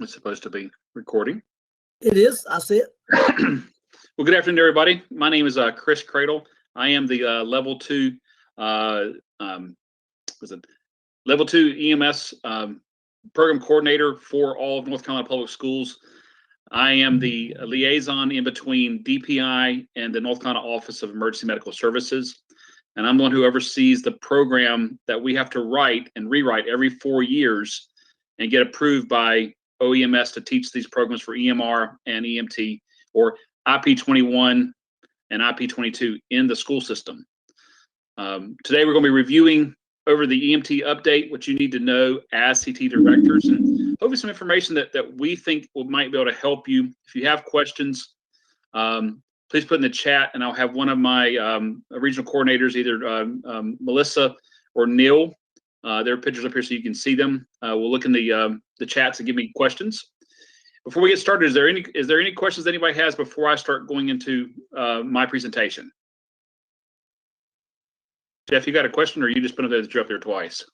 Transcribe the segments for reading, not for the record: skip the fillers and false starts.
It's supposed to be recording. It is. I see it. Well, good afternoon, everybody. My name is Chris Cradle. I am the level 2 EMS program coordinator for all of North Carolina Public Schools. I am the liaison in between DPI and the North Carolina Office of Emergency Medical Services. And I'm the one who oversees the program that we have to write and rewrite every 4 years and get approved by OEMS to teach these programs for EMR and EMT, or IP21 and IP22 in the school system. Today we're going to be reviewing over the EMT update, what you need to know as CTE directors, and hopefully some information that we think might be able to help you. If you have questions, please put in the chat, and I'll have one of my regional coordinators, either Melissa or Neil. There are pictures up here so you can see them. We'll look in the chats and give me questions. Before we get started, is there any questions anybody has before I start going into my presentation? Jeff, you got a question, or you just put it up there twice?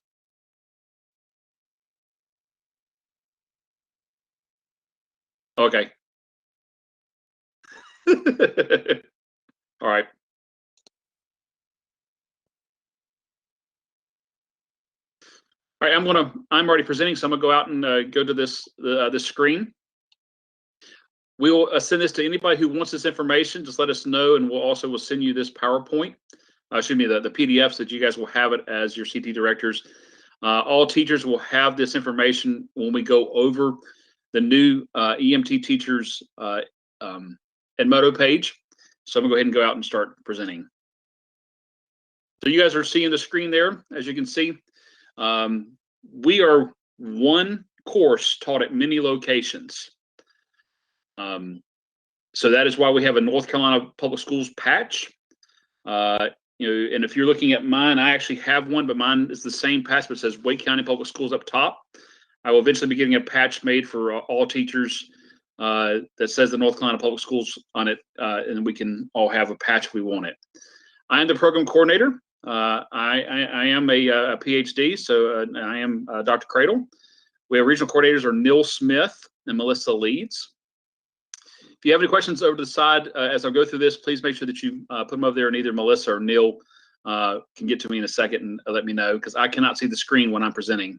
Okay. All right. All right, I'm already presenting, so I'm gonna go out and go to this screen. We will send this to anybody who wants this information. Just let us know, and we'll send you this PowerPoint. Excuse me, the PDFs that you guys will have it as your CT directors. All teachers will have this information when we go over the new EMT teachers Edmodo page. So I'm gonna go ahead and go out and start presenting. So you guys are seeing the screen there, as you can see. We are one course taught at many locations. So that is why we have a North Carolina Public Schools patch. And if you're looking at mine, I actually have one, but mine is the same patch, but it says Wake County Public Schools up top. I will eventually be getting a patch made for all teachers that says the North Carolina Public Schools on it, and we can all have a patch if we want it. I am the program coordinator. I am a PhD, so I am Dr. Cradle. We have regional coordinators are Neil Smith and Melissa Leeds. If you have any questions over to the side as I go through this, please make sure that you put them over there, and either Melissa or Neil can get to me in a second and let me know, because I cannot see the screen when I'm presenting.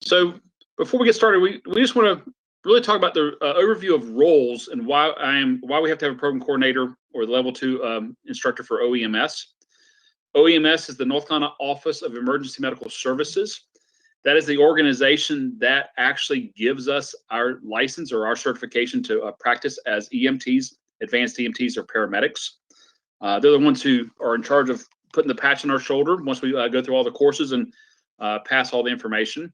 So before we get started, we just want to really talk about the overview of roles and why we have to have a program coordinator or the level 2 instructor for OEMS. OEMS is the North Carolina Office of Emergency Medical Services. That is the organization that actually gives us our license or our certification to practice as EMTs, advanced EMTs, or paramedics. They're the ones who are in charge of putting the patch on our shoulder once we go through all the courses and pass all the information.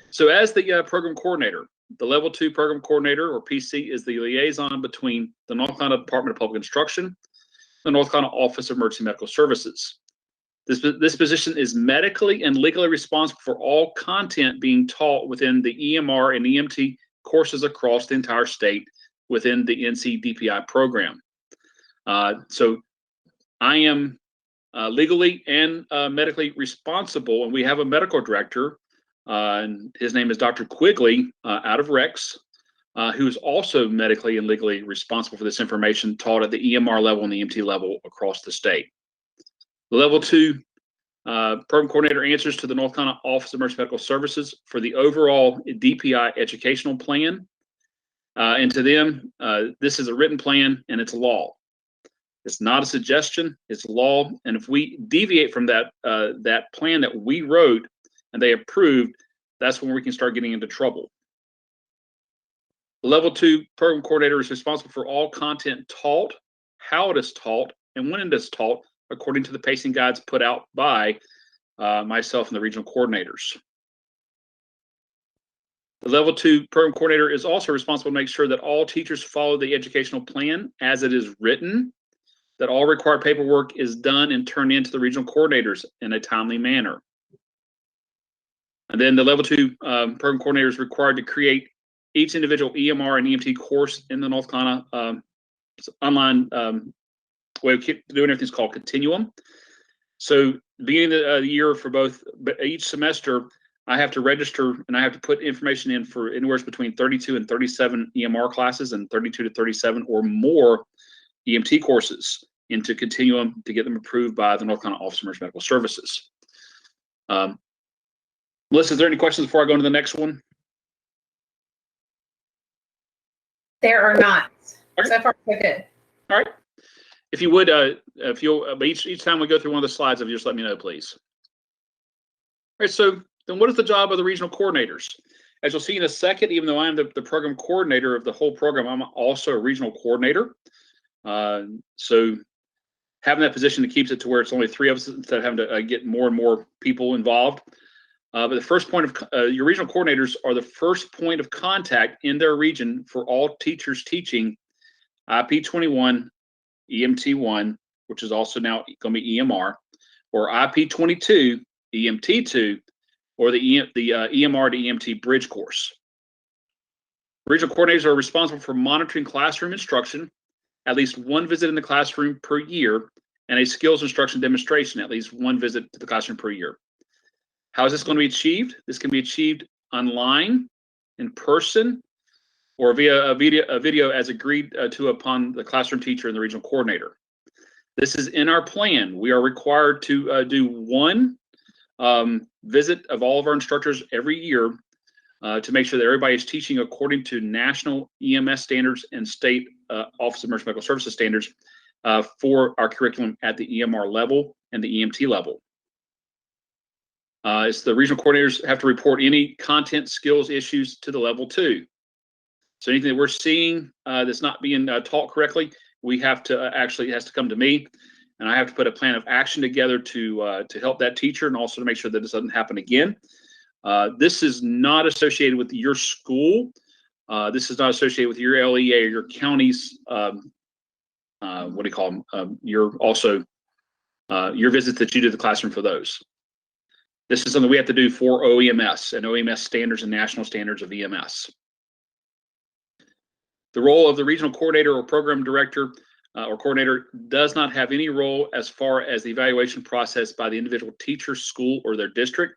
So as the program coordinator, the level 2 program coordinator, or PC, is the liaison between the North Carolina Department of Public Instruction, the North Carolina Office of Emergency Medical Services. This position is medically and legally responsible for all content being taught within the EMR and EMT courses across the entire state within the NC DPI program. So I am legally and medically responsible, and we have a medical director, and his name is Dr. Quigley out of Rex, who is also medically and legally responsible for this information taught at the EMR level and the EMT level across the state. The level 2 program coordinator answers to the North Carolina Office of Emergency Medical Services for the overall DPI educational plan. And to them, this is a written plan and it's law. It's not a suggestion, it's law. And if we deviate from that plan that we wrote and they approved, that's when we can start getting into trouble. The level 2 program coordinator is responsible for all content taught, how it is taught, and when it is taught, according to the pacing guides put out by myself and the regional coordinators. The level 2 program coordinator is also responsible to make sure that all teachers follow the educational plan as it is written, that all required paperwork is done and turned into the regional coordinators in a timely manner. And then the level 2 program coordinator is required to create each individual EMR and EMT course in the North Carolina online way of doing everything is called Continuum. So beginning of the year for each semester, I have to register and I have to put information in for anywhere between 32 and 37 EMR classes and 32 to 37 or more EMT courses into continuum to get them approved by the North Carolina Office of Emergency Medical Services. Melissa, is there any questions before I go into the next one? There are not. Okay. So far, so good. All right. If you would, if you'll, but each time we go through one of the slides, if you just let me know, please. All right. So then what is the job of the regional coordinators? As you'll see in a second, even though I am the program coordinator of the whole program, I'm also a regional coordinator. So having that position keeps it to where it's only 3 of us instead of having to get more and more people involved. But the first point of your regional coordinators are the first point of contact in their region for all teachers teaching IP21, EMT1, which is also now going to be EMR, or IP22, EMT2, or the EMR to EMT bridge course. Regional coordinators are responsible for monitoring classroom instruction, at least 1 visit in the classroom per year, and a skills instruction demonstration, at least 1 visit to the classroom per year. How is this going to be achieved? This can be achieved online, in person, or via a video as agreed to upon the classroom teacher and the regional coordinator. This is in our plan. We are required to do 1 visit of all of our instructors every year to make sure that everybody is teaching according to national EMS standards and state Office of Emergency Medical Services standards for our curriculum at the EMR level and the EMT level. It's the regional coordinators have to report any content skills issues to the level 2. So anything that we're seeing that's not being taught correctly, we have to actually, it has to come to me, and I have to put a plan of action together to help that teacher and also to make sure that this doesn't happen again. This is not associated with your school. This is not associated with your LEA or your county's, what do you call them? Your visits that you do to the classroom for those. This is something we have to do for OEMS and OEMS standards and national standards of EMS. The role of the regional coordinator or program director or coordinator does not have any role as far as the evaluation process by the individual teacher, school, or their district,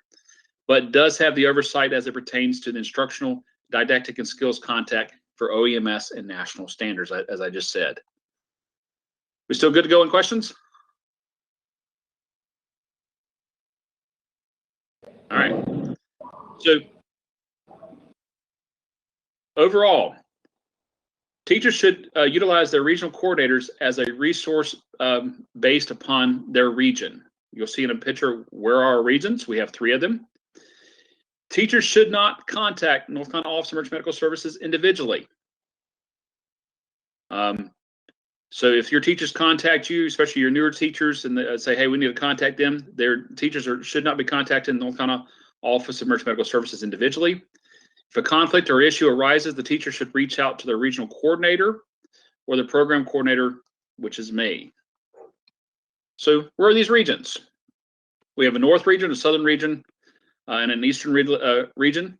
but does have the oversight as it pertains to the instructional, didactic, and skills contact for OEMS and national standards, as I just said. We still good to go in questions? All right. So overall, teachers should utilize their regional coordinators as a resource based upon their region. You'll see in a picture where are our regions. We have 3 of them. Teachers should not contact North Carolina Office of Emergency Medical Services individually. So if your teachers contact you, especially your newer teachers, and they say, hey, we need to contact them, their teachers should not be contacting the North Carolina Office of Emergency Medical Services individually. If a conflict or issue arises, the teacher should reach out to their regional coordinator or the program coordinator, which is me. So where are these regions? We have a north region, a southern region, and an eastern region.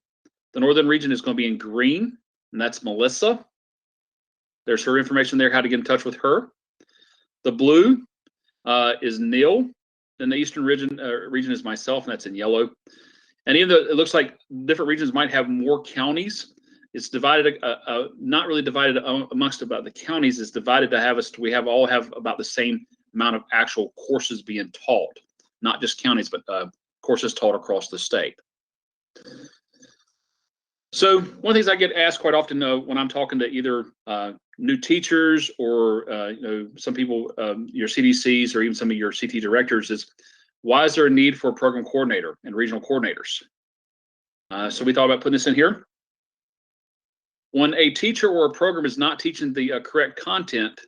The northern region is going to be in green, and that's Melissa. There's her information there, how to get in touch with her. The blue is Neil. Then the eastern region is myself, and that's in yellow. And even though it looks like different regions might have more counties, it's divided, not really divided amongst about the counties. It's divided to have us, we all have about the same amount of actual courses being taught, not just counties, but courses taught across the state. So one of the things I get asked quite often when I'm talking to either new teachers or some people, your CDCs or even some of your CTE directors is, why is there a need for a program coordinator and regional coordinators? So we thought about putting this in here. When a teacher or a program is not teaching the correct content,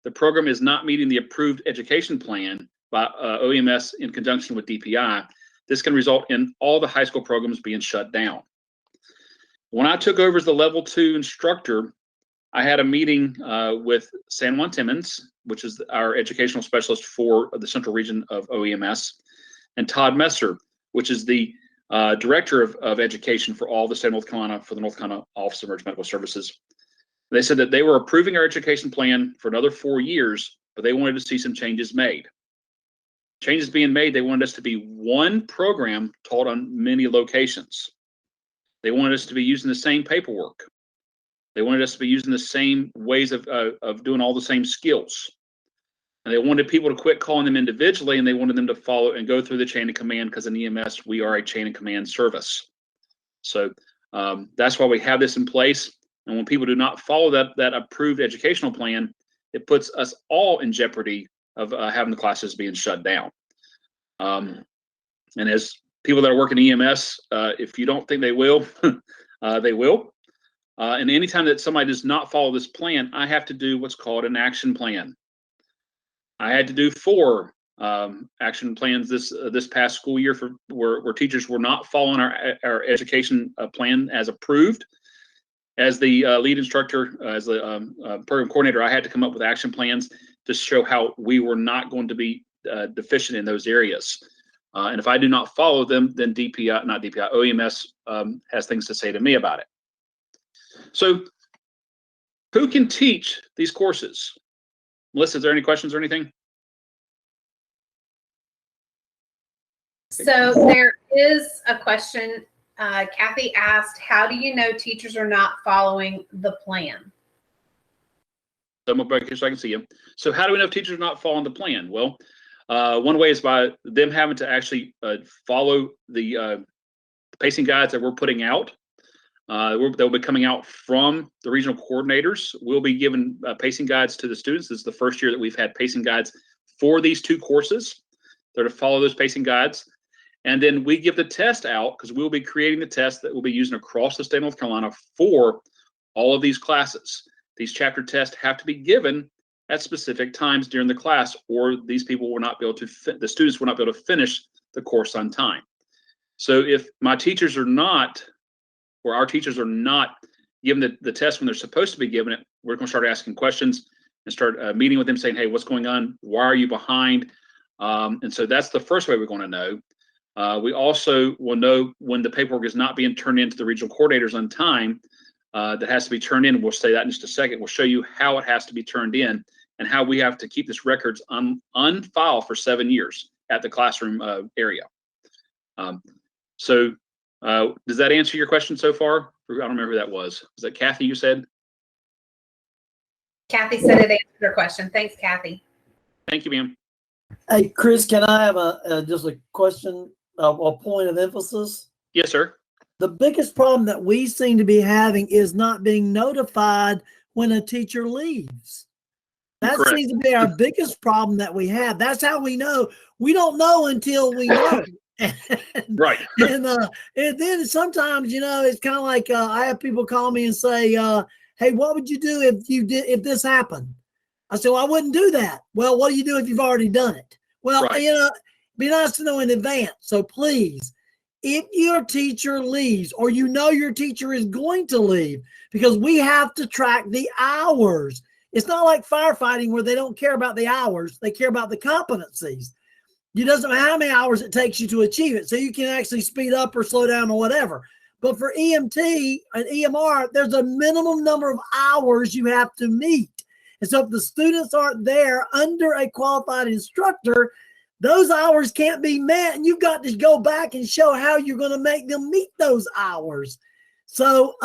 the program is not meeting the approved education plan by OEMS in conjunction with DPI. This can result in all the high school programs being shut down. When I took over as the level 2 instructor, I had a meeting with San Juan Timmons, which is our educational specialist for the central region of OEMS, and Todd Messer, which is the director of education for all the state of North Carolina for the North Carolina Office of Emergency Medical Services. They said that they were approving our education plan for another 4 years, but they wanted to see some changes made. changes being made. They wanted us to be one program taught on many locations. They wanted us to be using the same paperwork. They wanted us to be using the same ways of doing all the same skills. And they wanted people to quit calling them individually, and they wanted them to follow and go through the chain of command, because in EMS, we are a chain of command service. So that's why we have this in place. And when people do not follow that approved educational plan, it puts us all in jeopardy of having the classes being shut down. And as people that are working EMS, if you don't think they will, they will. And anytime that somebody does not follow this plan, I have to do what's called an action plan. I had to do 4 action plans this past school year for where teachers were not following our education plan as approved. As the lead instructor, as the program coordinator, I had to come up with action plans to show how we were not going to be deficient in those areas. And if I do not follow them, then OEMS has things to say to me about it. So who can teach these courses? Melissa, is there any questions or anything? So there is a question. Kathy asked, how do you know teachers are not following the plan? So I'm gonna break here so I can see you. So how do we know if teachers are not following the plan? Well, one way is by them having to actually follow the pacing guides that we're putting out. They'll be coming out from the regional coordinators. We'll be giving pacing guides to the students. This is the first year that we've had pacing guides for these 2 courses. They're to follow those pacing guides. And then we give the test out, because we'll be creating the test that we'll be using across the state of North Carolina for all of these classes. These chapter tests have to be given at specific times during the class, or these people will not be able to, the students will not be able to finish the course on time. So if my teachers are not, or our teachers are not giving the test when they're supposed to be giving it, we're going to start asking questions and start meeting with them, saying, hey, what's going on? Why are you behind? And so that's the first way we're going to know. We also will know when the paperwork is not being turned into the regional coordinators on time. That has to be turned in. We'll say that in just a second. We'll show you how it has to be turned in and how we have to keep this records on file for 7 years at the classroom area. So does that answer your question so far? I don't remember who that was. Was that Kathy you said? Kathy said it answered her question. Thanks, Kathy. Thank you, ma'am. Hey, Chris, can I have just a question, a point of emphasis? Yes, sir. The biggest problem that we seem to be having is not being notified when a teacher leaves. That Correct. seems to be our biggest problem that we have. That's how we know. We don't know until we know. Right. And then sometimes, it's kind of like I have people call me and say, hey, what would you do if this happened? I said, well, I wouldn't do that. Well, what do you do if you've already done it? Well, right. Be nice to know in advance. So please, if your teacher leaves, or your teacher is going to leave, because we have to track the hours. It's not like firefighting where they don't care about the hours. They care about the competencies. It doesn't matter how many hours it takes you to achieve it. So you can actually speed up or slow down or whatever. But for EMT and EMR, there's a minimum number of hours you have to meet. And so if the students aren't there under a qualified instructor, those hours can't be met. And you've got to go back and show how you're going to make them meet those hours. So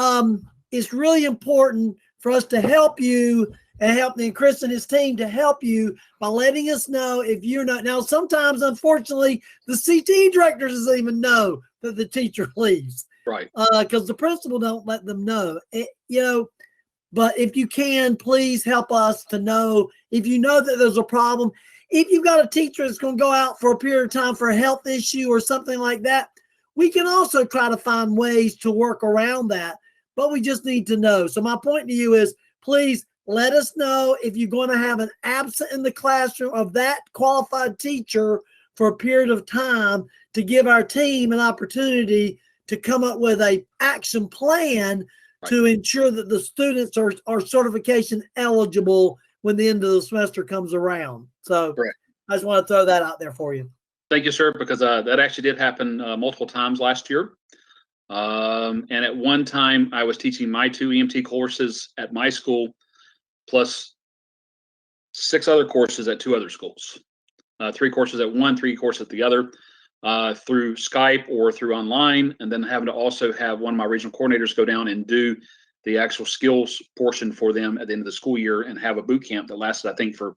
it's really important for us to help you and help Chris and his team to help you by letting us know if you're not. Now, sometimes, unfortunately, the CTE director doesn't even know that the teacher leaves. Right. Because the principal don't let them know. But if you can, please help us to know if you know that there's a problem. If you've got a teacher that's going to go out for a period of time for a health issue or something like that, we can also try to find ways to work around that. But we just need to know. So my point to you is, please let us know if you're going to have an absent in the classroom of that qualified teacher for a period of time, to give our team an opportunity to come up with a action plan to ensure that the students are certification eligible when the end of the semester comes around. So I just want to throw that out there for you. Thank you, sir, because that actually did happen multiple times last year. And at one time, I was teaching my 2 EMT courses at my school, plus 6 other courses at 2 other schools. 3 courses at one, 3 courses at the other, through Skype or through online, and then having to also have one of my regional coordinators go down and do the actual skills portion for them at the end of the school year and have a boot camp that lasted, I think, for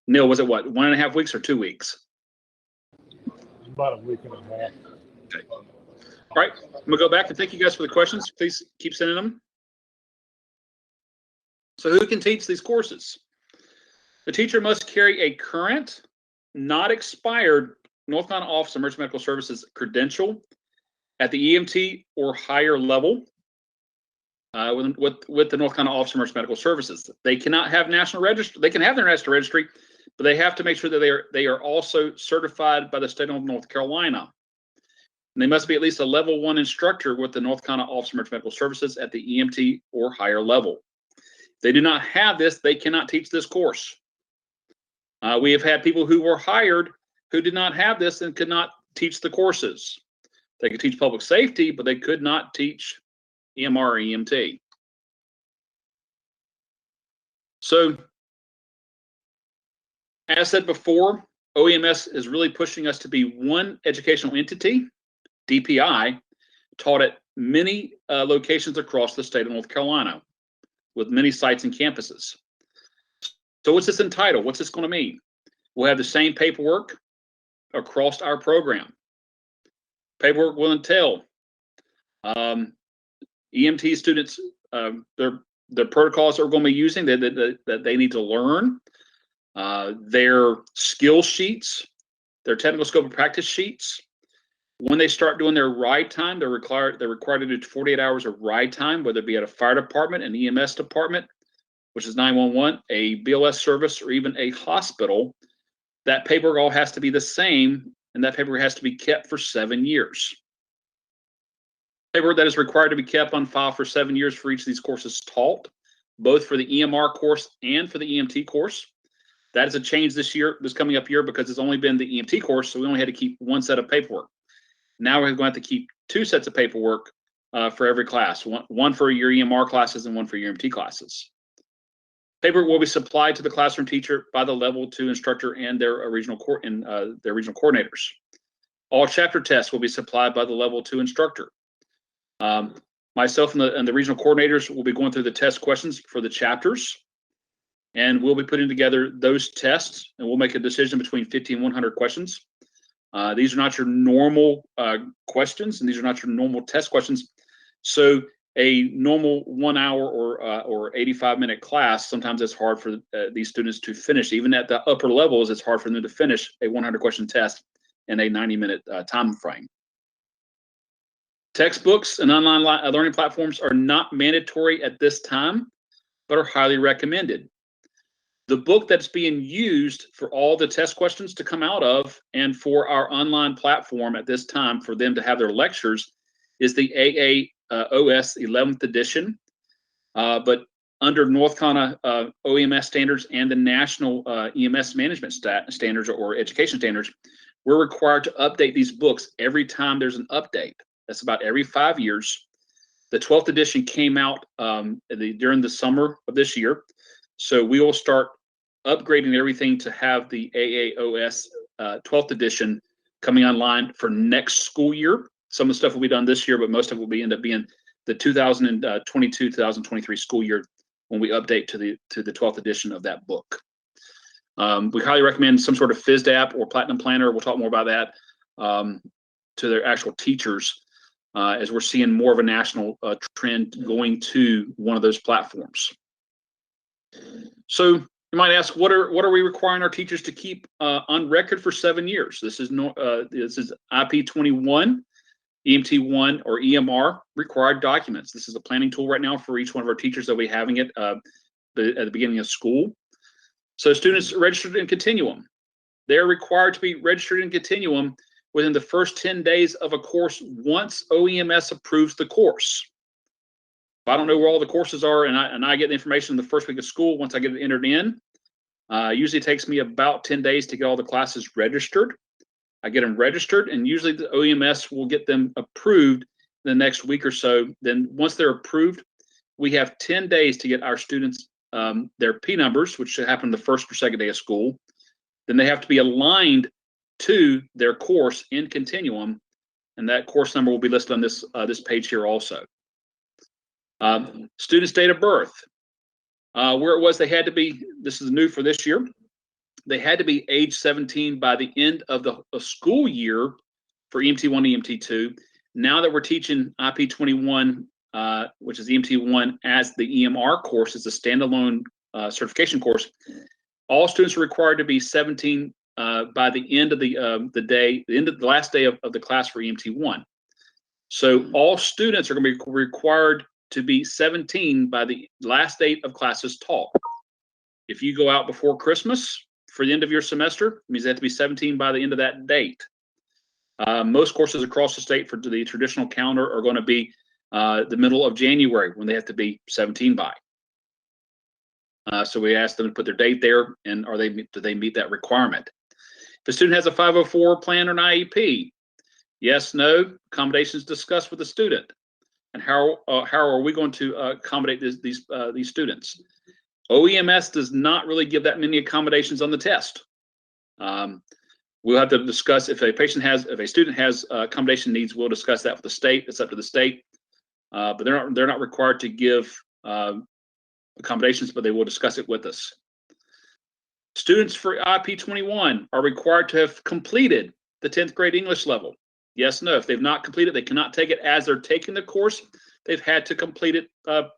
Neil, was it what, 1.5 weeks or 2 weeks? About a week and a half. Okay. All right, I'm gonna go back and thank you guys for the questions. Please keep sending them. So who can teach these courses? The teacher must carry a current, not expired North Carolina Office of Emergency Medical Services credential at the EMT or higher level with the North Carolina Office of Emergency Medical Services. They cannot have national registry. They can have their national registry, but they have to make sure that they are also certified by the state of North Carolina. And they must be at least a level 1 instructor with the North Carolina Office of Emergency Medical Services at the EMT or higher level. If they do not have this, they cannot teach this course. We have had people who were hired who did not have this and could not teach the courses. They could teach public safety, but they could not teach EMR or EMT. So, as said before, OEMS is really pushing us to be one educational entity, DPI, taught at many locations across the state of North Carolina with many sites and campuses. So what's this entitled? What's this going to mean? We'll have the same paperwork across our program. Paperwork will entail EMT students, the protocols that we're going to be using that they need to learn, their skill sheets, their technical scope of practice sheets. When they start doing their ride time, they're required to do 48 hours of ride time, whether it be at a fire department, an EMS department, which is 911, a BLS service, or even a hospital. That paperwork all has to be the same, and that paperwork has to be kept for 7 years. Paperwork that is required to be kept on file for 7 years for each of these courses taught, both for the EMR course and for the EMT course. That is a change this coming up year, because it's only been the EMT course, so we only had to keep 1 set of paperwork. Now we're going to have to keep 2 sets of paperwork for every class, one for your EMR classes and one for your EMT classes. Paperwork will be supplied to the classroom teacher by the level 2 instructor and their regional coordinators. All chapter tests will be supplied by the level 2 instructor. Myself and the regional coordinators will be going through the test questions for the chapters, and we'll be putting together those tests, and we'll make a decision between 50 and 100 questions. These are not your normal questions, and these are not your normal test questions. So a normal 1 hour or 85-minute class, sometimes it's hard for these students to finish. Even at the upper levels, it's hard for them to finish a 100-question test in a 90-minute time frame. Textbooks and online learning platforms are not mandatory at this time, but are highly recommended. The book that's being used for all the test questions to come out of and for our online platform at this time for them to have their lectures is the AAOS 11th edition. But under North Carolina OEMS standards and the national EMS management standards or education standards, we're required to update these books every time there's an update. That's about every 5 years. The 12th edition came out during the summer of this year. So we will start upgrading everything to have the AAOS 12th edition coming online for next school year. Some of the stuff will be done this year, but most of it will end up being the 2022-2023 school year when we update to the 12th edition of that book. We highly recommend some sort of FISDAP or Platinum Planner. We'll talk more about that to their actual teachers as we're seeing more of a national trend going to one of those platforms. So you might ask, what are we requiring our teachers to keep on record for 7 years? This is IP 21, EMT 1, or EMR required documents. This is a planning tool right now for each one of our teachers that we're having it at the beginning of school. So students registered in Continuum, they're required to be registered in Continuum within the first 10 days of a course once OEMS approves the course. If I don't know where all the courses are and I get the information in the first week of school, once I get it entered in, usually it takes me about 10 days to get all the classes registered. I get them registered, and usually the OEMS will get them approved in the next week or so. Then once they're approved, we have 10 days to get our students their P numbers, which should happen the first or second day of school. then they have to be aligned to their course in continuum, and that course number will be listed on this this page here also. Students' date of birth, where it was they had to be, this is new for this year, they had to be age 17 by the end of the school year for EMT 1 and EMT 2. Now that we're teaching IP 21, which is EMT 1 as the EMR course, is a standalone certification course, all students are required to be 17 by the end of the last day of the class for EMT 1. So all students are going to be required to be 17 by the last date of classes taught. If you go out before Christmas for the end of your semester, it means they have to be 17 by the end of that date. Most courses across the state for the traditional calendar are going to be the middle of January when they have to be 17 by. So we ask them to put their date there, and do they meet that requirement? If a student has a 504 plan or an IEP, yes, no, accommodations discussed with the student, and how are we going to accommodate these students? OEMS does not really give that many accommodations on the test. We'll have to discuss if a student has accommodation needs. We'll discuss that with the state. It's up to the state, but they're not required to give accommodations, but they will discuss it with us. Students for IP 21 are required to have completed the 10th grade English level. Yes, no. If they've not completed, they cannot take it as they're taking the course. They've had to complete it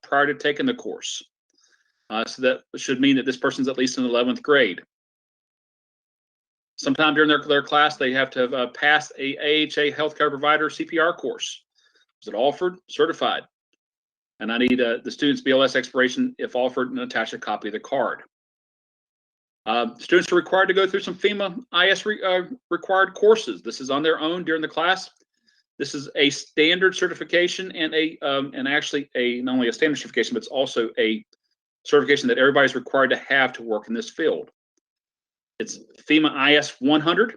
prior to taking the course. So that should mean that this person's at least in 11th grade. Sometime during their class, they have to have passed a AHA healthcare provider CPR course. Is it offered? Certified. And I need the student's BLS expiration, if offered, and attach a copy of the card. Students are required to go through some FEMA IS required courses. This is on their own during the class. This is a standard certification and actually not only a standard certification, but it's also a certification that everybody's required to have to work in this field. It's FEMA IS 100,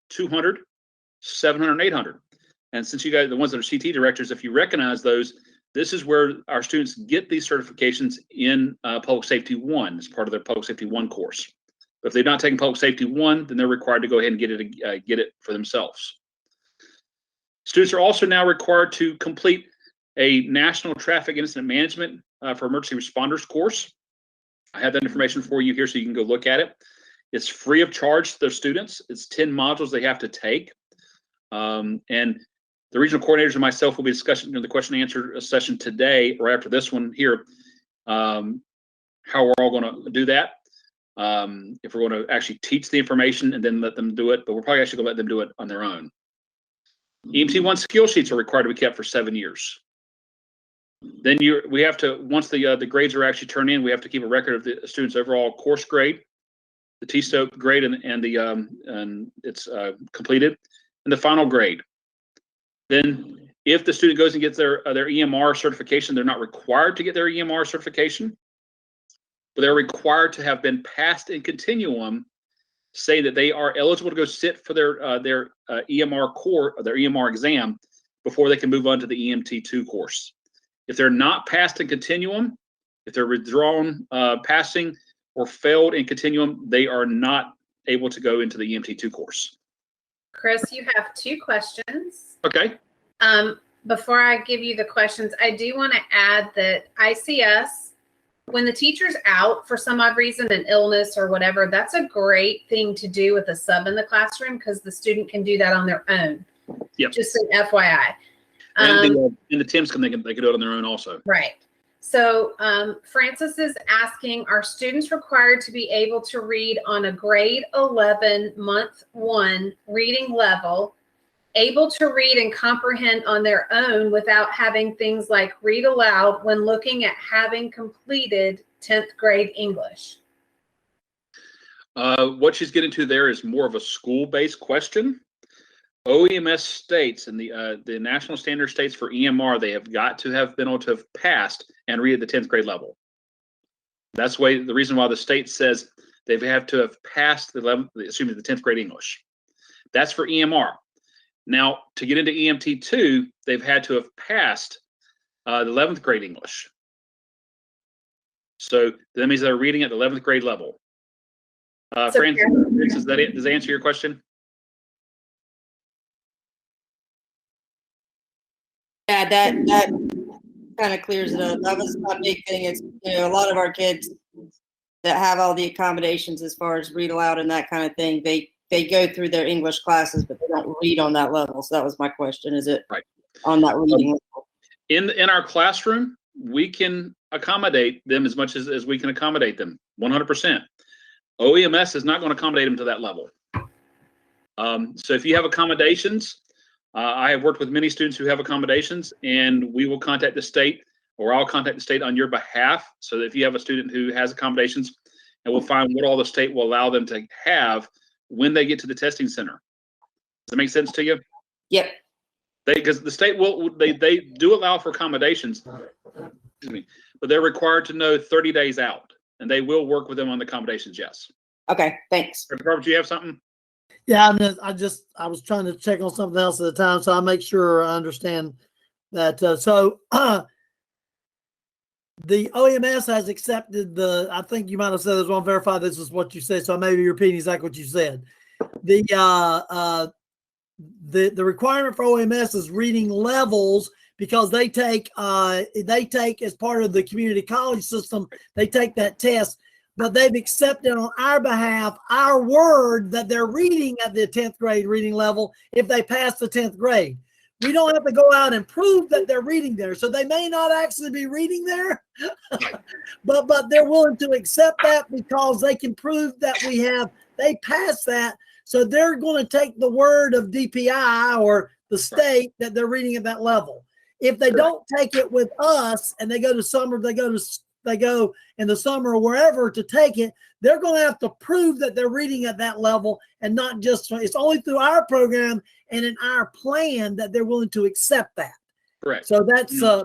200, 700, and 800. And since you guys, the ones that are CTE directors, if you recognize those, this is where our students get these certifications in Public Safety 1 as part of their Public Safety 1 course. But if they've not taken Public Safety 1, then they're required to go ahead and get it for themselves. Students are also now required to complete a National Traffic Incident Management for Emergency Responders course. I have that information for you here so you can go look at it. It's free of charge to their students. It's 10 modules they have to take. And the regional coordinators and myself will be discussing during the question and answer session today, or after this one here, how we're all going to do that. If we're going to actually teach the information and then let them do it, but we're probably actually going to let them do it on their own. EMT 1 skill sheets are required to be kept for 7 years. Then we have to, once the grades are actually turned in, we have to keep a record of the student's overall course grade, the T-STOPE grade, and it's completed, and the final grade. Then, if the student goes and gets their EMR certification, they're not required to get their EMR certification, but they're required to have been passed in continuum, say that they are eligible to go sit for their EMR core, their EMR exam, before they can move on to the EMT 2 course. If they're not passed in continuum, if they're withdrawn passing or failed in continuum, they are not able to go into the EMT 2 course. Chris, you have 2 questions. Okay. Before I give you the questions, I do want to add that ICS, when the teacher's out for some odd reason, an illness or whatever, that's a great thing to do with a sub in the classroom because the student can do that on their own. Yep. Just an FYI. And the TIMS they can do it on their own also. Right. So Francis is asking, are students required to be able to read on a grade 11 month 1 reading level, able to read and comprehend on their own without having things like read aloud when looking at having completed 10th grade English? What she's getting to there is more of a school-based question. OEMS states and the national standard states for EMR, they have got to have been able to have passed and read at the 10th grade level. That's the reason why the state says they have to have passed the 10th grade English. That's for EMR. Now, to get into EMT 2, they've had to have passed the 11th grade English. So that means they're reading at the 11th grade level. So, Francis, does that answer your question? Yeah, that kind of clears it up. That was my big thing. Is a lot of our kids that have all the accommodations as far as read aloud and that kind of thing, they go through their English classes, but they don't read on that level. So that was my question. Is it right on that reading level? In our classroom, we can accommodate them as much as we can accommodate them, 100%. OEMS is not going to accommodate them to that level. So if you have accommodations, I have worked with many students who have accommodations, and we will contact the state, or I'll contact the state on your behalf. So that if you have a student who has accommodations, and we'll find what all the state will allow them to have when they get to the testing center. Does that make sense to you? Yep. Because the state they do allow for accommodations, excuse me, but they're required to know 30 days out, and they will work with them on the accommodations. Yes. Okay. Thanks. Robert, do you have something? Yeah, I was trying to check on something else at the time, so I make sure I understand that. The OMS has accepted I think you might have said this, won't verify this is what you said, so I may be repeating exactly what you said. The requirement for OMS is reading levels, because they take as part of the community college system, they take that test, but they've accepted on our behalf our word that they're reading at the 10th grade reading level if they pass the 10th grade. We don't have to go out and prove that they're reading there. So they may not actually be reading there, but they're willing to accept that because they can prove that they pass that. So they're going to take the word of DPI or the state that they're reading at that level. If they don't take it with us and they go to summer, they go in the summer or wherever to take it, they're going to have to prove that they're reading at that level, and not just, it's only through our program and in our plan that they're willing to accept that. Correct. So that's a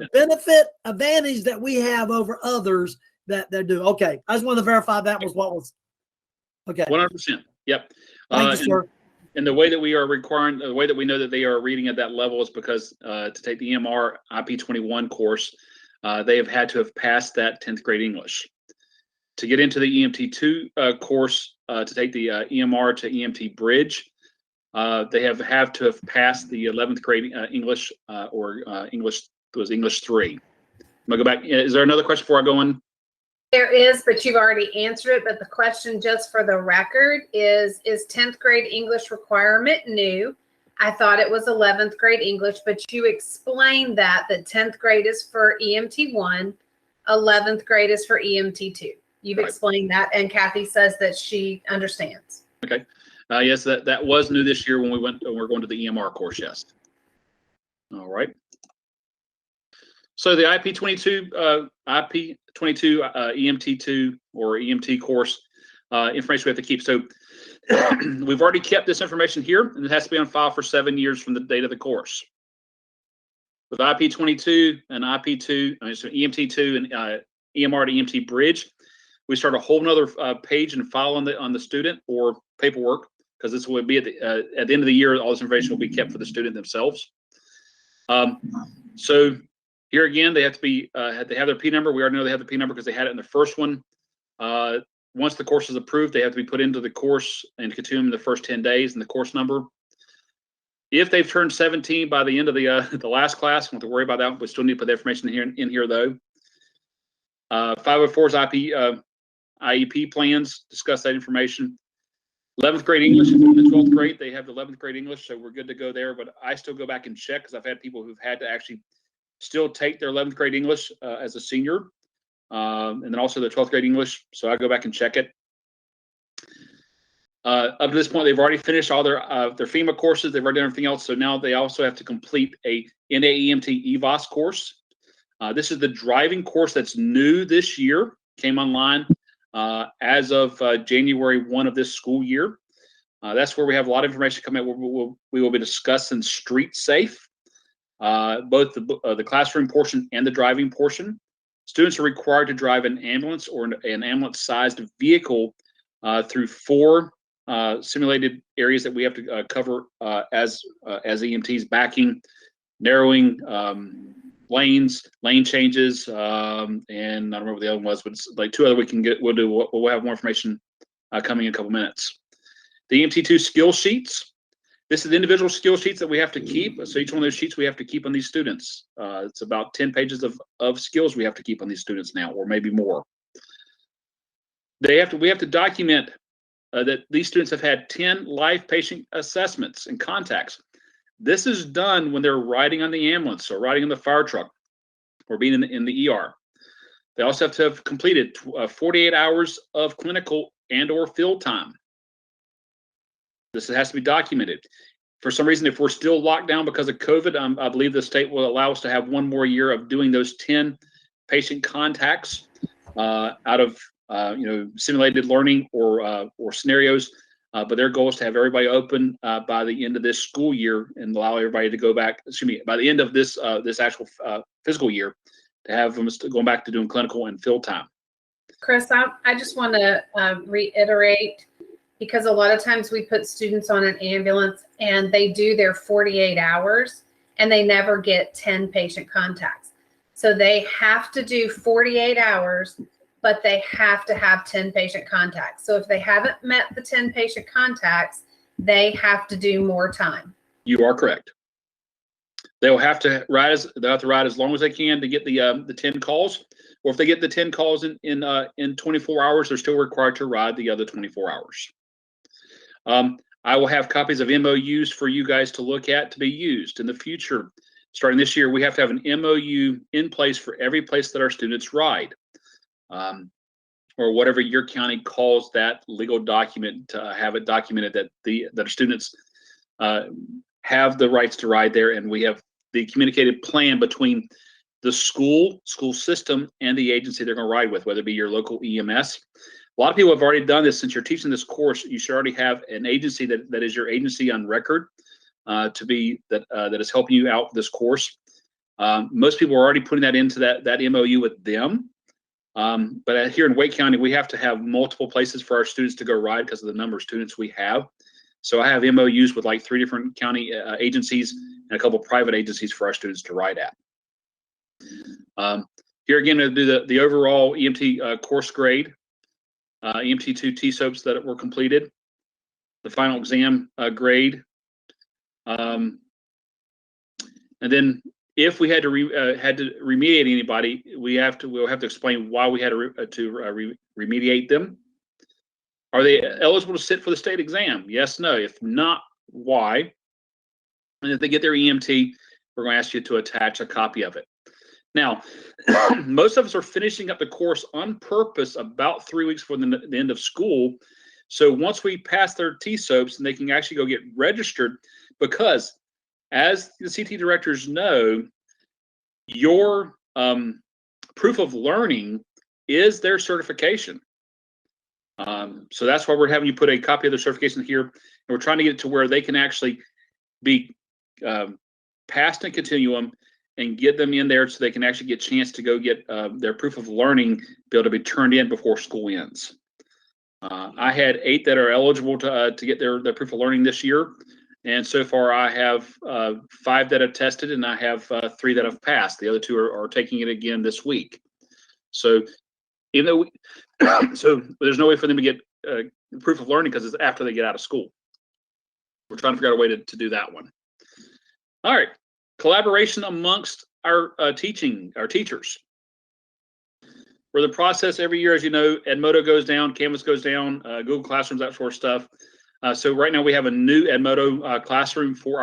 advantage that we have over others that they're doing. Okay. I just want to verify that was what was. Okay. 100%. Yep. Thank you, sir. And the way that we are requiring, the way that we know that they are reading at that level is because to take the EMR IP21 course, they have had to have passed that 10th grade English. To get into the EMT2 course, to take the EMR to EMT Bridge, they have to have passed the 11th grade English or English 3. I'm gonna go back. Is there another question before I go on? There is, but you've already answered it. But the question, just for the record, is 10th grade English requirement new? I thought it was 11th grade English, but you explained that 10th grade is for EMT 1, 11th grade is for EMT 2. You've explained that, and Kathy says that she understands. Okay. Yes, that was new this year when we're going to the EMR course. Yes. All right. So the IP22 EMT2 or EMT course information we have to keep. So we've already kept this information here, and it has to be on file for 7 years from the date of the course. With IP22 and EMT2 and EMR to EMT Bridge, we start a whole nother page and file on the student or paperwork, because this will be at the end of the year. All this information will be kept for the student themselves. So here again, they have to be they have their P number. We already know they have the P number because they had it in the first one. Once the course is approved, they have to be put into the course and continue in the first 10 days and the course number. If they've turned 17 by the end of the last class, we don't have to worry about that. We still need to put the information in here though. 504's IEP plans, discuss that information. 11th grade English, if they're in the 12th grade, they have the 11th grade English, so we're good to go there. But I still go back and check, because I've had people who've had to actually still take their 11th grade English as a senior, and then also their 12th grade English. So I go back and check it. Up to this point, they've already finished all their FEMA courses. They've already done everything else. So now they also have to complete a NAEMT EVOS course. This is the driving course that's new this year, came online as of January 1 of this school year. That's where we have a lot of information coming out. We will be discussing street safe, both the classroom portion and the driving portion. Students are required to drive an ambulance or an ambulance-sized vehicle through 4 simulated areas that we have to cover as EMTs: backing, narrowing, lane changes, and I don't remember what the other one was, but it's like 2 other we'll have more information coming in a couple minutes. The EMT2 skill sheets. This is the individual skill sheets that we have to keep. So each one of those sheets we have to keep on these students. It's about 10 pages of skills we have to keep on these students now, or maybe more. We have to document that these students have had 10 live patient assessments and contacts. This is done when they're riding on the ambulance or riding in the fire truck or being in the ER. They also have to have completed 48 hours of clinical and or field time. This has to be documented. For some reason, if we're still locked down because of COVID, I believe the state will allow us to have one more year of doing those 10 patient contacts out of simulated learning or scenarios. But their goal is to have everybody open by the end of this school year and allow everybody to go back. By the end of this actual fiscal year, to have them going back to doing clinical and field time. Chris, I just want to reiterate, because a lot of times we put students on an ambulance and they do their 48 hours and they never get 10 patient contacts. So they have to do 48 hours, but they have to have 10 patient contacts. So if they haven't met the 10 patient contacts, they have to do more time. You are correct. They'll have to ride as long as they can to get the 10 calls. Or if they get the 10 calls in 24 hours, they're still required to ride the other 24 hours. I will have copies of MOUs for you guys to look at to be used in the future. Starting this year, we have to have an MOU in place for every place that our students ride, or whatever your county calls that legal document, to have it documented that our students have the rights to ride there, and we have the communicated plan between the school system and the agency they're going to ride with, whether it be your local EMS. A lot of people have already done this. Since you're teaching this course, you should already have an agency that is your agency on record that is helping you out with this course. Most people are already putting that into that MOU with them. But here in Wake County, we have to have multiple places for our students to go ride because of the number of students we have. So I have MOUs with like 3 different county agencies and a couple private agencies for our students to ride at. Here again, to do the overall EMT course grade, EMT2 TSOAPs that were completed, the final exam grade, and then if we had to remediate anybody, we'll have to explain why we had to remediate them. Are they eligible to sit for the state exam? Yes, no. If not, why? And if they get their EMT, we're going to ask you to attach a copy of it. Now, most of us are finishing up the course on purpose about 3 weeks before the end of school. So once we pass their TSOAPs, and they can actually go get registered, because as the CT directors know, your proof of learning is their certification. So that's why we're having you put a copy of their certification here, and we're trying to get it to where they can actually be passed in continuum and get them in there so they can actually get a chance to go get their proof of learning, be able to be turned in before school ends. I had 8 that are eligible to get their proof of learning this year. And so far I have 5 that have tested, and I have 3 that have passed. The other 2 are taking it again this week. So even though so there's no way for them to get proof of learning because it's after they get out of school. We're trying to figure out a way to do that one. All right, collaboration amongst our teachers. For the process every year, as you know, Edmodo goes down, Canvas goes down, Google Classrooms, that sort of stuff. So right now we have a new Edmodo classroom for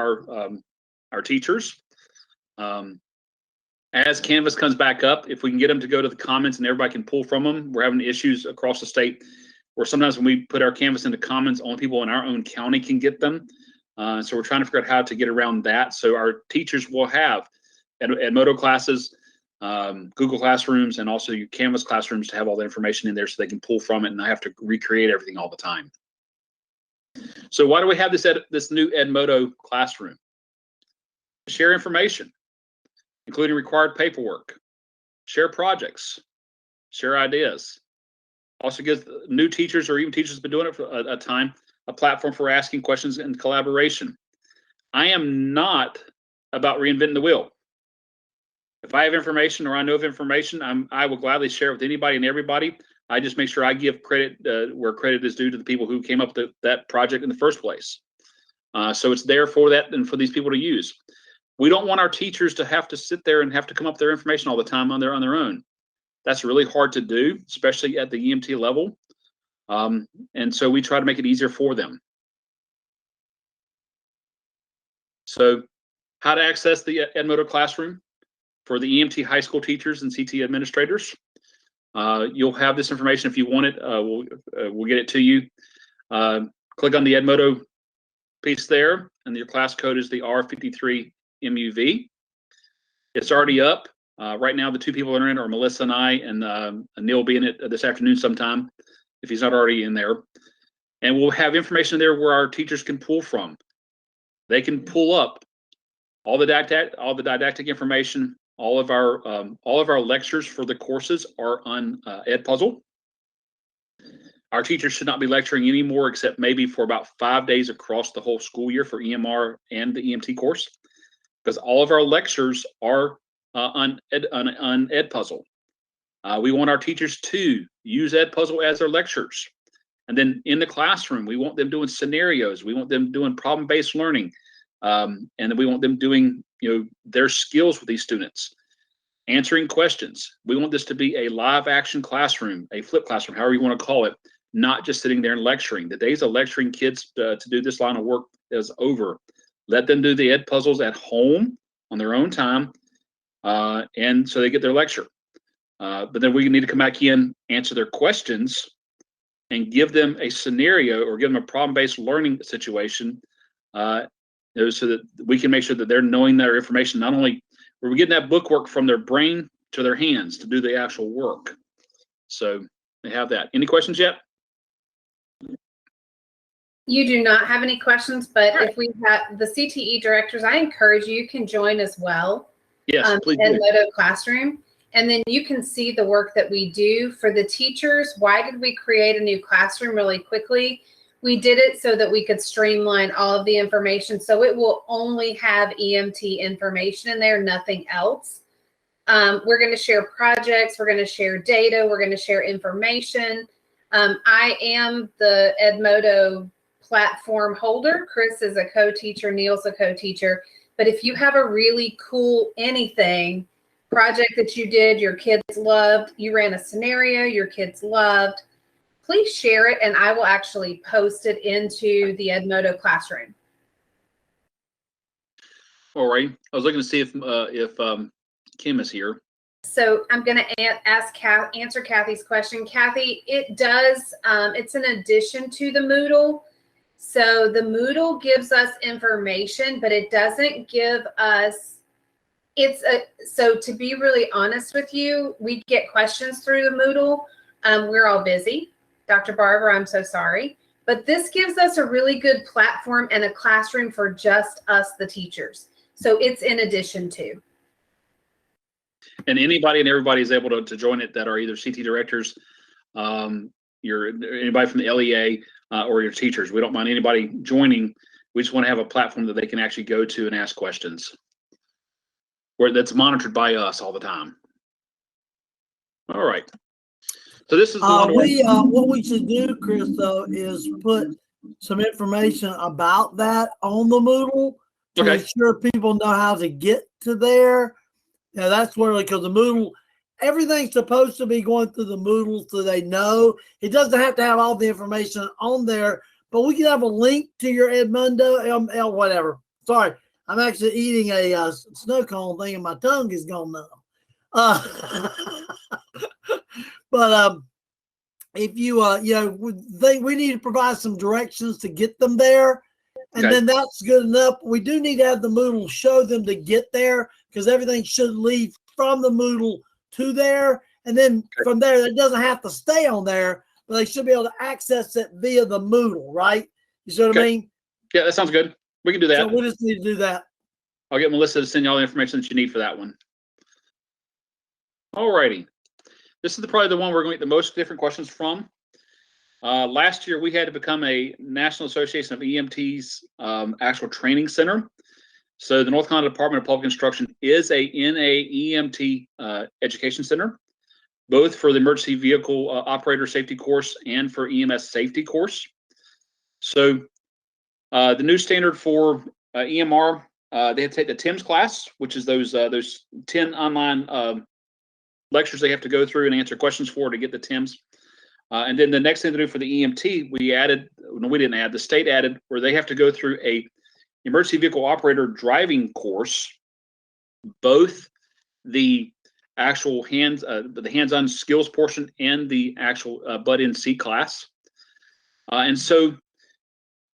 our teachers. As Canvas comes back up, if we can get them to go to the comments and everybody can pull from them, we're having issues across the state where sometimes when we put our Canvas into comments, only people in our own county can get them. So we're trying to figure out how to get around that. So our teachers will have Edmodo classes, Google Classrooms, and also your Canvas classrooms to have all the information in there so they can pull from it and not have to recreate everything all the time. So why do we have this new Edmodo classroom? Share information, including required paperwork, share projects, share ideas. Also gives new teachers, or even teachers who've been doing it for a time, a platform for asking questions and collaboration. I am not about reinventing the wheel. If I have information or I know of information, I will gladly share it with anybody and everybody. I just make sure I give credit where credit is due to the people who came up with that project in the first place. So it's there for that and for these people to use. We don't want our teachers to have to sit there and have to come up with their information all the time on their own. That's really hard to do, especially at the EMT level. And so we try to make it easier for them. So how to access the Edmodo classroom for the EMT high school teachers and CTE administrators. You'll have this information if you want it. We'll get it to you. Click on the Edmodo piece there, and your class code is the R53MUV. It's already up. Right now, the two people that are in are Melissa and I, and Neil will be in it this afternoon sometime, if he's not already in there. And we'll have information there where our teachers can pull from. They can pull up all the didactic information. All of our lectures for the courses are on Edpuzzle. Our teachers should not be lecturing anymore, except maybe for about 5 days across the whole school year for EMR and the EMT course, because all of our lectures are on Edpuzzle. We want our teachers to use Edpuzzle as their lectures. And then in the classroom, we want them doing scenarios. We want them doing problem-based learning. And then we want them doing, their skills with these students, answering questions. We want this to be a live action classroom, a flipped classroom, however you want to call it, not just sitting there and lecturing. The days of lecturing kids to do this line of work is over. Let them do the Edpuzzles at home on their own time. And so they get their lecture. But then we need to come back in, answer their questions, and give them a scenario or give them a problem-based learning situation, so that we can make sure that they're knowing their information. Not only are we getting that book work from their brain to their hands to do the actual work. So they have that. Any questions yet? You do not have any questions, but if we have the CTE directors, I encourage you can join as well. Yes, please do. Edmodo Classroom. And then you can see the work that we do for the teachers. Why did we create a new classroom really quickly? We did it so that we could streamline all of the information. So it will only have EMT information in there, nothing else. We're going to share projects. We're going to share data. We're going to share information. I am the Edmodo platform holder. Chris is a co-teacher. Neil's a co-teacher. But if you have a really cool anything project that you did, your kids loved, you ran a scenario your kids loved, please share it, and I will actually post it into the Edmodo classroom. All right. I was looking to see if Kim is here. So I'm going to answer Kathy's question. Kathy, it does, it's an addition to the Moodle. So the Moodle gives us information, but it doesn't give us, so to be really honest with you, we get questions through the Moodle. We're all busy. Dr. Barber, I'm so sorry. But this gives us a really good platform and a classroom for just us, the teachers. So it's in addition to. And anybody and everybody is able to join it that are either CT directors, anybody from the LEA, or your teachers. We don't mind anybody joining. We just want to have a platform that they can actually go to and ask questions, where that's monitored by us all the time. All right. So this is the one what we should do, Chris, though, is put some information about that on the Moodle to ensure people know how to get to there. Now that's where, because the Moodle, everything's supposed to be going through the Moodle so they know. It doesn't have to have all the information on there, but we can have a link to your Edmodo, whatever. Sorry, I'm actually eating a snow cone thing and my tongue is gone now. But if you, we need to provide some directions to get them there. And then that's good enough. We do need to have the Moodle show them to get there, because everything should leave from the Moodle to there. And then from there, it doesn't have to stay on there, but they should be able to access it via the Moodle, right? You see what I mean? Yeah, that sounds good. We can do that. So we just need to do that. I'll get Melissa to send you all the information that you need for that one. All righty. This is probably the one we're going to get the most different questions from. Last year, we had to become a National Association of EMTs actual training center. So the North Carolina Department of Public Instruction is a NAEMT education center. both for the emergency vehicle operator safety course and for EMS safety course. So the new standard for EMR, they have to take the TIMS class, which is those 10 online lectures they have to go through and answer questions for to get the TIMS. And then the next thing to do for the EMT, we added, no, we didn't add, the state added, where they have to go through a emergency vehicle operator driving course, both the actual the hands-on skills portion and the actual butt-in seat class. And so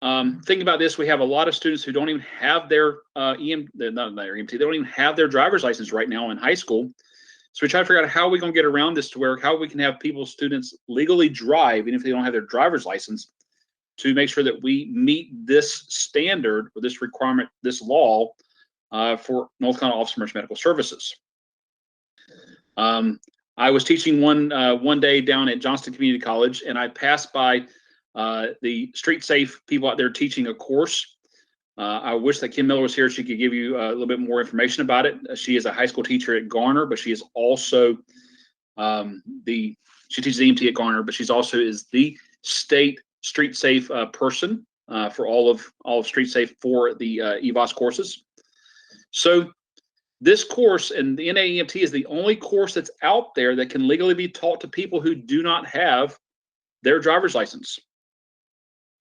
thinking about this, we have a lot of students who don't even have their EMT, they don't even have their driver's license right now in high school. So we try to figure out how we can get around this to where how we can have students legally drive, even if they don't have their driver's license, to make sure that we meet this standard or this requirement, this law for North Carolina Office of Emergency Medical Services. I was teaching one day down at Johnston Community College, and I passed by the street safe people out there teaching a course. I wish that Kim Miller was here. She could give you a little bit more information about it. She is a high school teacher at Garner, but she is also she teaches EMT at Garner, but she's also is the state street safe person for all of street safe for the EVOS courses. So this course and the NAEMT is the only course that's out there that can legally be taught to people who do not have their driver's license.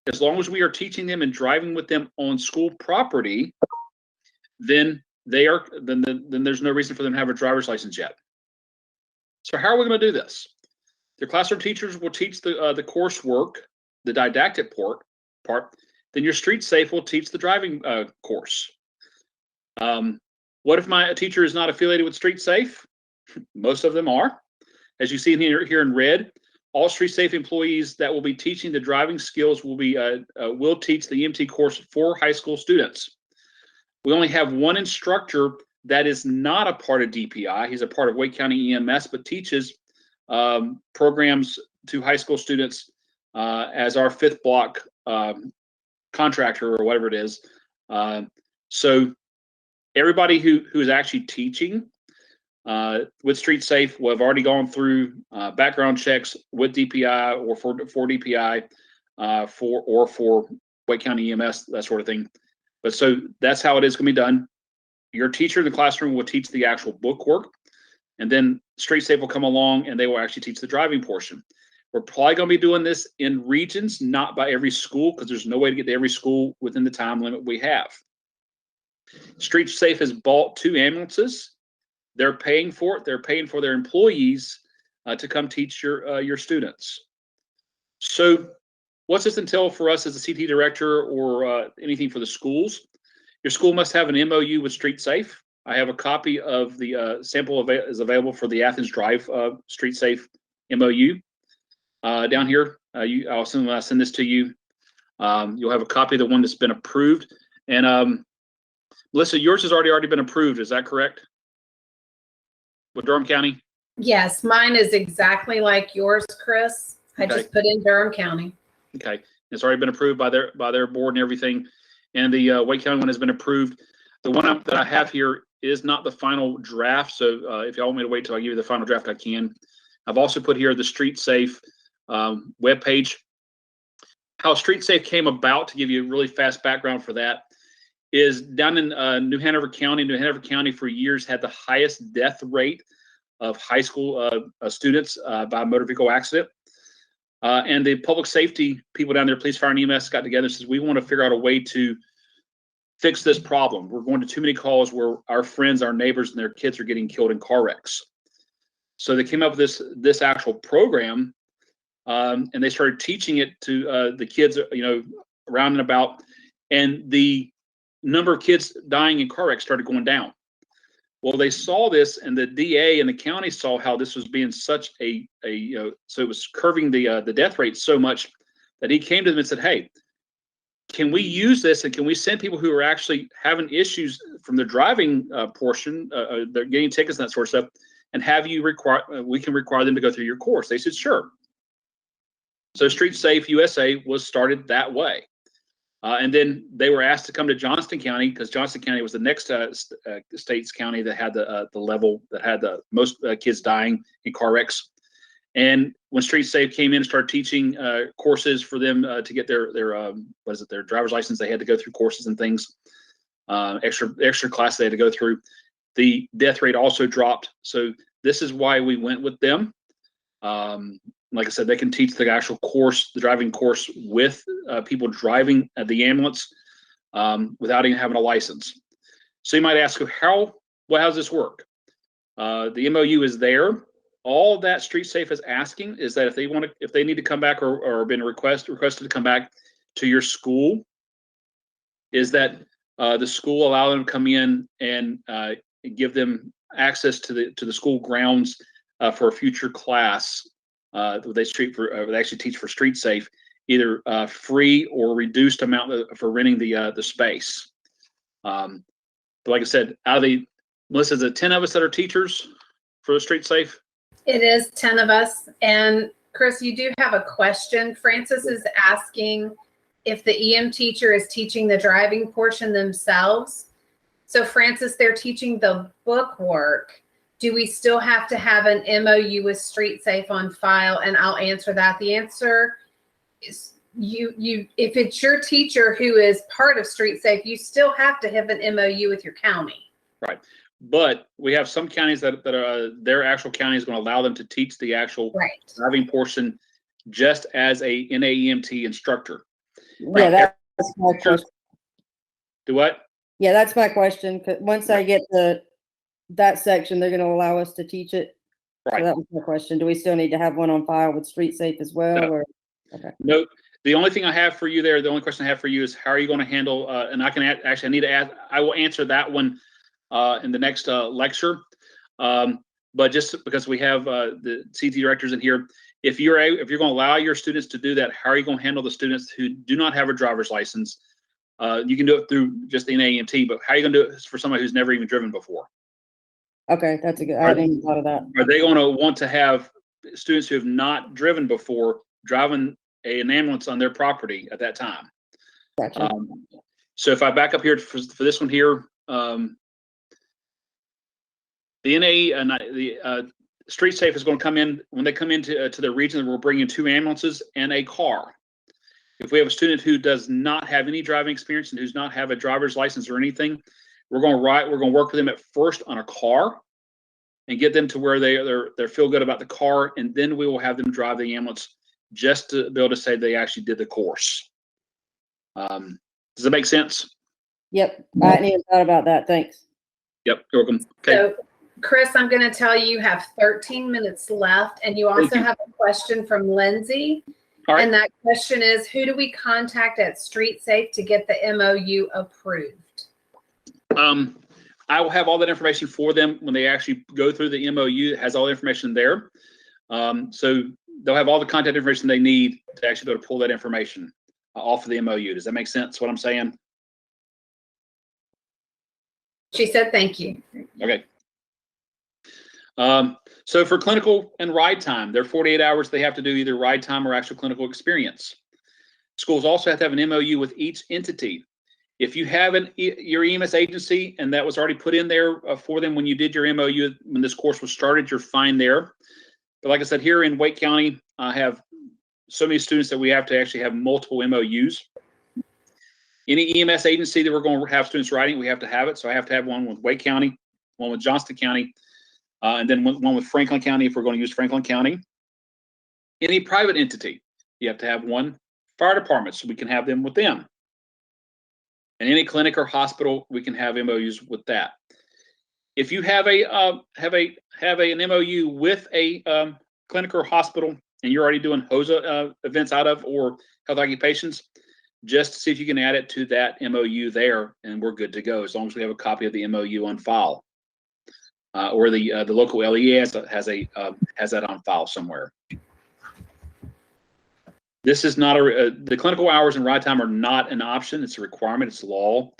As long as we are teaching them and driving with them on school property, then there's no reason for them to have a driver's license yet. So how are we going to do this? The classroom teachers will teach the coursework, the didactic part. Then your street safe will teach the driving course. What if my teacher is not affiliated with Street Safe? Most of them are. As you see here in red, all Street Safe employees that will be teaching the driving skills will teach the EMT course for high school students. We only have one instructor that is not a part of DPI. He's a part of Wake County EMS, but teaches programs to high school students as our fifth block contractor or whatever it is. So everybody who is actually teaching with Street Safe will have already gone through background checks with DPI or for DPI for Wake County EMS, that sort of thing. But so that's how it is going to be done. Your teacher in the classroom will teach the actual book work, and then Street Safe will come along and they will actually teach the driving portion. We're probably going to be doing this in regions, not by every school, because there's no way to get to every school within the time limit we have. Street Safe has bought 2 ambulances. They're paying for it. They're paying for their employees to come teach your students. So what's this entail for us as a CTE director or anything for the schools? Your school must have an MOU with Street Safe. I have a copy of the sample is available for the Athens Drive Street Safe MOU down here. I'll send this to you. You'll have a copy of the one that's been approved. And Melissa, yours has already been approved. Is that correct? With Durham County? Yes, mine is exactly like yours, Chris. I just put in Durham County. Okay, it's already been approved by their board and everything, and the Wake County one has been approved. The one that I have here is not the final draft, so if y'all want me to wait till I give you the final draft, I can. I've also put here the Street Safe webpage. How Street Safe came about, to give you a really fast background for that, is down in New Hanover County. New Hanover County for years had the highest death rate of high school students by motor vehicle accident. And the public safety people down there, police, fire, and EMS, got together and says, we want to figure out a way to fix this problem. We're going to too many calls where our friends, our neighbors, and their kids are getting killed in car wrecks. So they came up with this actual program, and they started teaching it to the kids, around and about, and the number of kids dying in car wrecks started going down. Well, they saw this, and the DA and the county saw how this was being such so it was curving the death rate so much that he came to them and said, hey, can we use this, and can we send people who are actually having issues from the driving portion, they're getting tickets and that sort of stuff, and have you we can require them to go through your course? They said, sure. So Street Safe USA was started that way. And then they were asked to come to Johnston County, because Johnston County was the next state's county that had the level that had the most kids dying in car wrecks. And when Street Safe came in and started teaching courses for them to get their driver's license, they had to go through courses and things, extra class they had to go through. The death rate also dropped. So this is why we went with them. Like I said, they can teach the actual course, the driving course, with people driving the ambulance without even having a license. So you might ask, how does this work? The MOU is there. All that Street Safe is asking is that if they need to come back or been requested to come back to your school, is that the school allow them to come in and give them access to the school grounds for a future class. They actually teach for Street Safe, either free or reduced amount for renting the space. But like I said, Melissa, is it 10 of us that are teachers for the Street Safe? It is 10 of us. And Chris, you do have a question. Francis is asking if the EM teacher is teaching the driving portion themselves. So Francis, they're teaching the book work. Do we still have to have an MOU with Street Safe on file? And I'll answer that. The answer is if it's your teacher who is part of Street Safe, you still have to have an MOU with your county. Right. But we have some counties that are their actual county is going to allow them to teach the actual driving portion just as a NAEMT instructor. Yeah, that's my question. Do what? Yeah, that's my question. 'Cause once I get to that section, they're going to allow us to teach it. Right. So that was my question. Do we still need to have one on file with Street Safe as well? No. Or okay. No. The only thing I have for you there, the only question I have for you is how are you going to handle? And I can actually I need to add. I will answer that one in the next lecture. But just because we have the CTE directors in here, if you're going to allow your students to do that, how are you going to handle the students who do not have a driver's license? You can do it through just the NAEMT, but how are you going to do it for somebody who's never even driven before? Okay, that's a good. I didn't thought of that. Are they going to want to have students who have not driven before driving an ambulance on their property at that time? Gotcha. So if I back up here for this one here, the the Street Safe is going to come in when they come into to the region. We're bringing 2 ambulances and a car. If we have a student who does not have any driving experience and who's not have a driver's license or anything, we're going to work with them at first on a car and get them to where they feel good about the car, and then we will have them drive the ambulance just to be able to say they actually did the course. Does that make sense? Yep, I hadn't even thought about that. Thanks. Yep, you're welcome. Okay. So, Chris, I'm going to tell you have 13 minutes left, and you also have a question from Lindsay. All right. And that question is, who do we contact at Street Safe to get the MOU approved? I will have all that information for them when they actually go through the MOU. It has all the information there. So they'll have all the contact information they need to actually be able to pull that information off of the MOU. Does that make sense, what I'm saying? She said, thank you. Okay. So for clinical and ride time, they're 48 hours. They have to do either ride time or actual clinical experience. Schools also have to have an MOU with each entity. If you have your EMS agency and that was already put in there for them when you did your MOU, when this course was started, you're fine there. But like I said, here in Wake County, I have so many students that we have to actually have multiple MOUs. Any EMS agency that we're going to have students riding, we have to have it. So I have to have one with Wake County, one with Johnston County, and then one with Franklin County if we're going to use Franklin County. Any private entity, you have to have one fire department, so we can have them with them. And any clinic or hospital, we can have MOUs with that. If you have an MOU with a clinic or hospital, and you're already doing HOSA events out of or health occupations, just see if you can add it to that MOU there, and we're good to go as long as we have a copy of the MOU on file, or the local LEA has that on file somewhere. This is not the clinical hours and ride time are not an option. It's a requirement. It's law,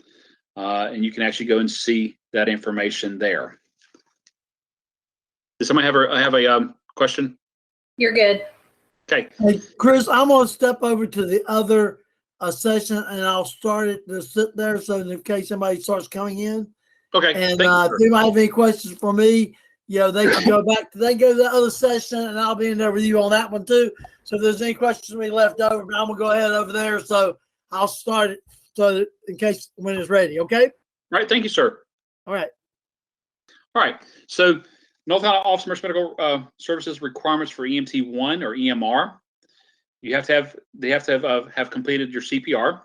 and you can actually go and see that information there. Does somebody have a question? You're good. Okay. Hey, Chris, I'm going to step over to the other session, and I'll start it to sit there so in case somebody starts coming in. Okay. And if you might have any questions for me, they can go back. They go to the other session, and I'll be in there with you on that one too. So if there's any questions we left over, I'm gonna go ahead over there. So I'll start it so in case when it's ready. Okay. All right. Thank you, sir. All right. All right. So North Carolina Office of Emergency Medical Services requirements for EMT 1 or EMR. They have to have completed your CPR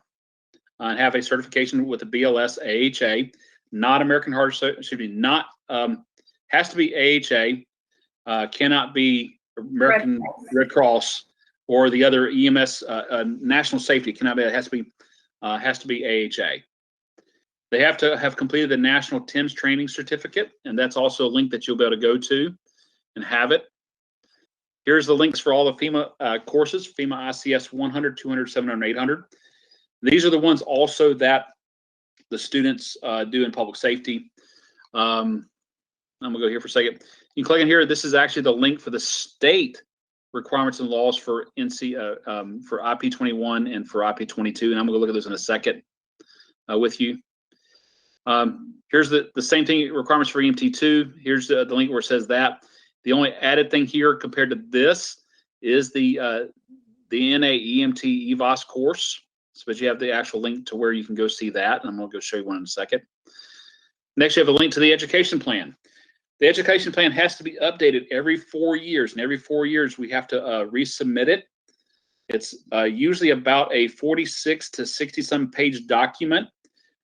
and have a certification with the BLS AHA, not American Heart Association, not has to be AHA, cannot be American Red Cross or the other EMS national safety, cannot be. It has to be AHA. They have to have completed the National TIMS training certificate, and that's also a link that you'll be able to go to and have it. Here's the links for all the FEMA courses, FEMA ICS 100, 200, 700, 800. These are the ones also that the students do in public safety. I'm gonna go here for a second. You can click in here. This is actually the link for the state requirements and laws for NC for IP21 and for IP22, and I'm gonna look at those in a second with you. Here's the same thing, requirements for EMT2. Here's the link where it says that. The only added thing here compared to this is the NA EMT EVOS course. So but you have the actual link to where you can go see that. And I'm going to go show you one in a second. Next, you have a link to the education plan. The education plan has to be updated every 4 years. And every 4 years, we have to resubmit it. It's usually about a 46 to 60-some page document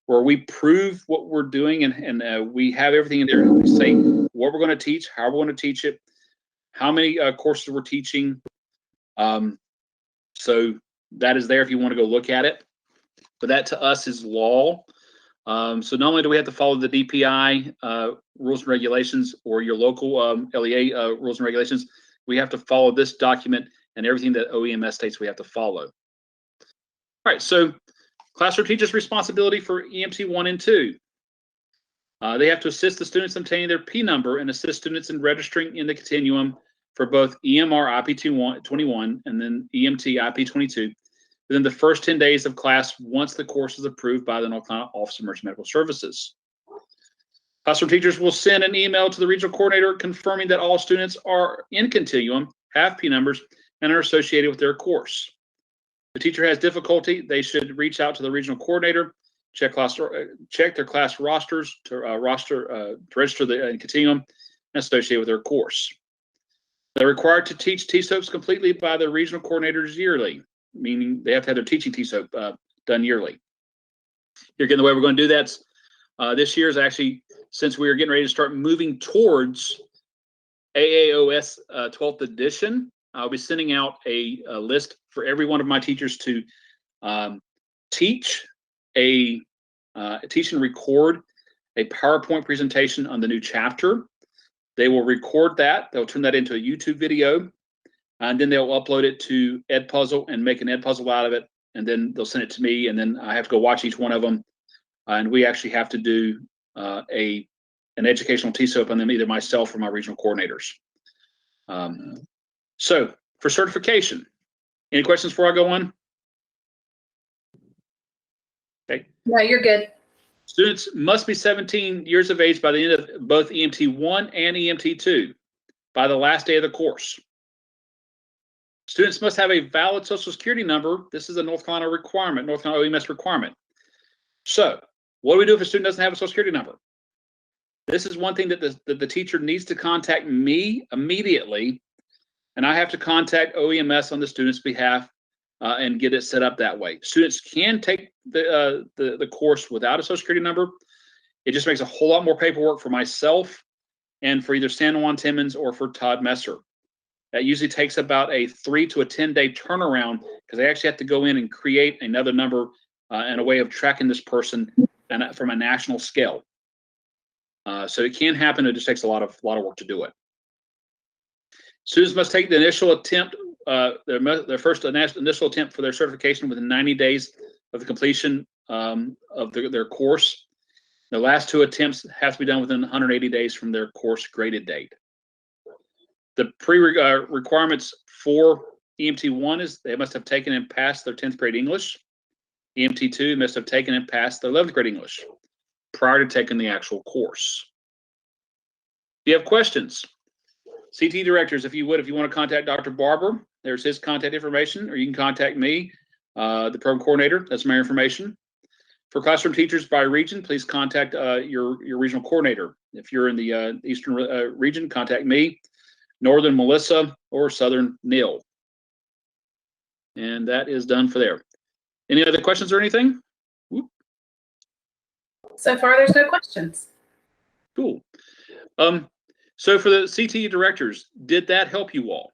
where we prove what we're doing, and we have everything in there. We say what we're going to teach, how we're going to teach it, how many courses we're teaching. So that is there if you want to go look at it. But that to us is law. So not only do we have to follow the DPI rules and regulations or your local LEA rules and regulations, we have to follow this document and everything that OEMS states we have to follow. All right, so classroom teachers' responsibility for EMT 1 and 2. They have to assist the students in obtaining their P number and assist students in registering in the continuum for both EMR IP21 and then EMT IP22 within the first 10 days of class once the course is approved by the North Carolina Office of Emergency Medical Services. Classroom teachers will send an email to the regional coordinator confirming that all students are in continuum, have P numbers, and are associated with their course. If the teacher has difficulty, they should reach out to the regional coordinator, check their class rosters to register the continuum and associate with their course. They're required to teach TSOAPs completely by the regional coordinators yearly, meaning they have to have their teaching TSOAP done yearly. Here again, the way we're going to do that this year is actually, since we are getting ready to start moving towards AAOS 12th edition, I'll be sending out a list for every one of my teachers to teach and record a PowerPoint presentation on the new chapter. They will record that. They'll turn that into a YouTube video, and then they'll upload it to Edpuzzle and make an Edpuzzle out of it. And then they'll send it to me, and then I have to go watch each one of them. And we actually have to do an educational TSOAP on them, either myself or my regional coordinators. So for certification, any questions before I go on? Okay. No, you're good. Students must be 17 years of age by the end of both EMT 1 and EMT 2 by the last day of the course. Students must have a valid Social Security number. This is a North Carolina requirement, North Carolina OEMS requirement. So what do we do if a student doesn't have a Social Security number? This is one thing that the teacher needs to contact me immediately, and I have to contact OEMS on the student's behalf and get it set up that way. Students can take the course without a Social Security number. It just makes a whole lot more paperwork for myself and for either San Juan Timmons or for Todd Messer. That usually takes about a 3 to 10 day turnaround because they actually have to go in and create another number and a way of tracking this person and from a national scale. So it can happen. It just takes a lot of work to do it. Students must take the initial attempt, their first initial attempt for their certification within 90 days of the completion of their course. The last 2 attempts have to be done within 180 days from their course graded date. The requirements for EMT 1 is they must have taken and passed their 10th grade English. EMT 2 must have taken and passed their 11th grade English prior to taking the actual course. you have questions, CTE directors, if you want to contact Dr. Barber, there's his contact information, or you can contact me, the program coordinator. That's my information. For classroom teachers by region, please contact your regional coordinator. If you're in the Eastern region, contact me, Northern Melissa, or Southern Neil. And that is done for there. Any other questions or anything? Whoop. So far, there's no questions. Cool. So for the CTE directors, did that help you all?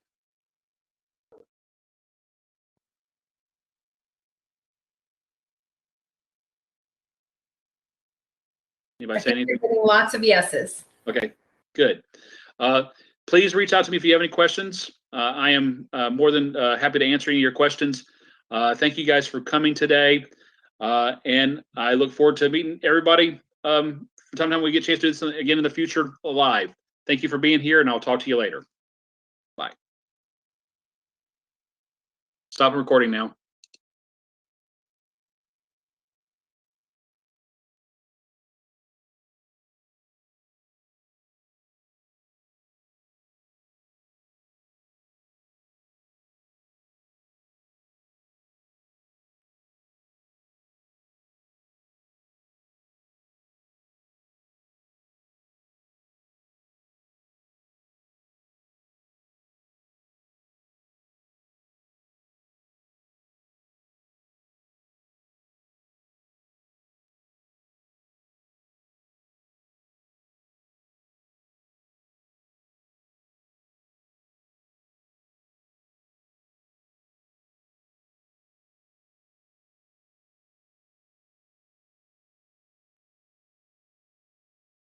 Anybody say anything? Lots of yeses. Okay, good. Please reach out to me if you have any questions. I am more than happy to answer any of your questions. Thank you guys for coming today. And I look forward to meeting everybody sometime we get a chance to do this again in the future live. Thank you for being here, and I'll talk to you later. Bye. Stop recording now.